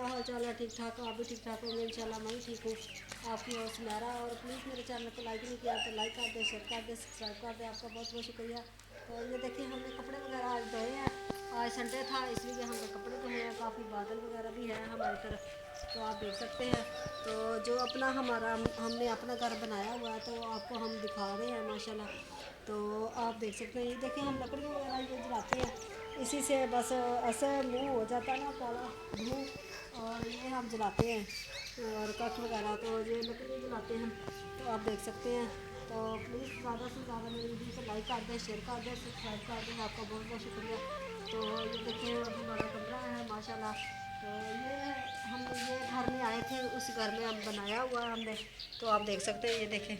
क्या हाल चाल है? ठीक ठाक? आप भी ठीक ठाक होंगे इंशाल्लाह। मैं भी ठीक हूँ। आपकी और सुनहरा। और प्लीज़ मेरे चैनल को लाइक नहीं किया तो लाइक कर दे, शेयर कर दे, सब्सक्राइब कर दे। आपका बहुत बहुत शुक्रिया। तो ये देखिए हमने कपड़े वगैरह आज धोए हैं। आज संडे था इसलिए हमने कपड़े धोए हैं। काफ़ी बादल वगैरह भी है हमारी तरफ, तो आप देख सकते हैं। तो जो अपना हमारा हमने अपना घर बनाया हुआ है तो आपको हम दिखा रहे हैं माशाल्लाह। तो आप देख सकते हैं, ये देखिए हम लकड़ी वगैरह ये जलाते हैं, इसी से बस ऐसे मुंह हो जाता है ना काला धूँ, और ये हम जलाते हैं और कख वगैरह, तो ये लकड़ी जलाते हैं। तो आप देख सकते हैं। तो प्लीज़ ज़्यादा से ज़्यादा मेरी वीडियो को लाइक कर दें, शेयर कर दें, सब्सक्राइब कर दें। आपका बहुत बहुत शुक्रिया। तो ये देखिए हमारा कमरा है माशाल्लाह। तो ये हम ये घर में आए थे, उस घर में हम बनाया हुआ है हमने। तो आप देख सकते हैं, ये देखें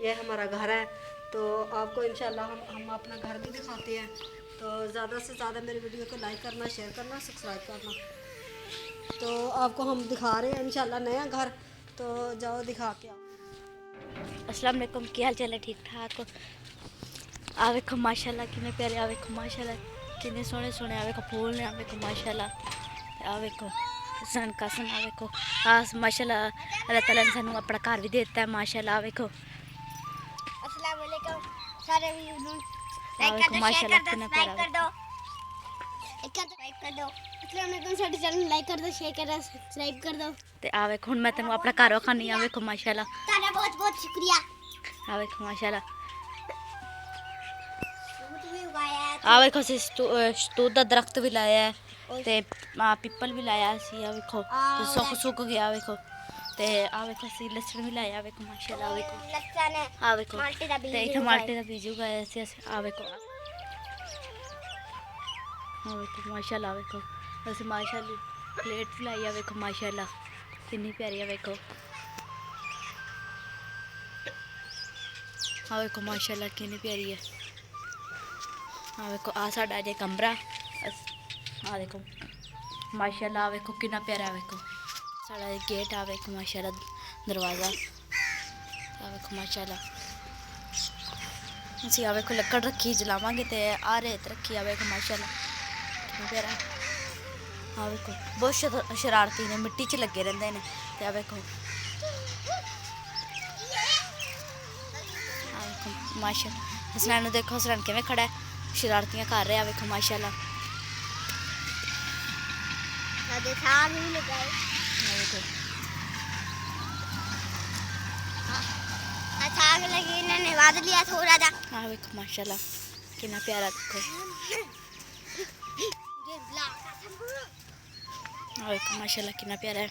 ये हमारा घर है। तो आपको इंशाल्लाह हम अपना घर भी दिखाते हैं। तो ज़्यादा से ज़्यादा मेरी वीडियो को लाइक करना, शेयर करना, सब्सक्राइब करना। तो आपको हम दिखा रहे हैं इंशाल्लाह नया घर। तो जाओ दिखा के आओ। अस्सलाम वालेकुम, क्या हाल चाल है? ठीक ठाक? आ वेखो माशाल्लाह किन्ने प्यारे, आ वेखो माशाल्लाह किन्ने सोहने सोहने, आ वेखो फूल ने, आ वेखो माशाल्लाह, आ वेखो सन कसम, आ वेखो आज माशाल्लाह अल्लाह ताला ने सानू अपना घर भी दे दिता है माशाल्लाह। आ वेखो अस्सलाम वालेकुम सारे व्यूअर्स, आ लाइक कर वेखो दो, शेयर माशाल्लाह कर दो, किन्ना सब्सक्राइब प्यारा कर दो, सब्सक्राइब कर दो। अस्सलाम वालेकुम, साडे चैनल लाइक कर दो, शेयर कर दो, सब्सक्राइब कर दो। ते आ वेखो हुण मैं तेनू अपना घर विखानी। आ वेखो माशाल्लाह, तारा बहुत बहुत शुक्रिया। आ वेखो माशाल्लाह, बहुत भी उगाया है आ वेखो असीं शतूत दा दरख्त भी लाया है ते पिपल भी लाया सी। आ वेखो ते सुक गया। आ वेखो ते आ वेखो असीं लस्सन भी लाया। आ वेखो माशाल्लाह, आ वेखो, लसन है, आ वेखो माल्टे दा बीज ते इत्थे उगाया। माल्टे दा बीज उगाया सी असें। आ वेखो, आ वेखो माशाल्लाह, आ वेखो असीं माशाल्लाह प्लेट भी लाई। आ वेखो माशाल्लाह किन्नी प्यारी। आ वेखो, आ वेखो माशाल्लाह किन्नी प्यारी है। आ वेखो आ साडा अजे कमरा। आ देखो माशाल्लाह, आ वेखो किन्ना प्यारा। आ वेखो साडा गेट। आ वेखो माशाल्लाह दरवाज़ा। आ वेखो माशाल्लाह असीं आ वेखो लक्कड़ रखी जलावांगे ते आ रेत रखी। आ वेखो माशाल्लाह किन्ना प्यारा। आ वेखो बहुत शरारती ने, मिट्टी च लगे रहिंदे ने। ते आ वेखो, आ वेखो माशाल्लाह हसनैन नूं देखो, हसनैन किवें खड़ा है, शरारतियां कर रहा है। आ वेखो माशाल्लाह, साडे साग भी लगाए। आ वेखो, साग लगे इन्होंने वाद लिया थोड़ा सा। आ वेखो माशाल्लाह किन्ना प्यारा। देखो ये ब्लैक आ वेखो माशाल्लाह किन्ना प्यारा है।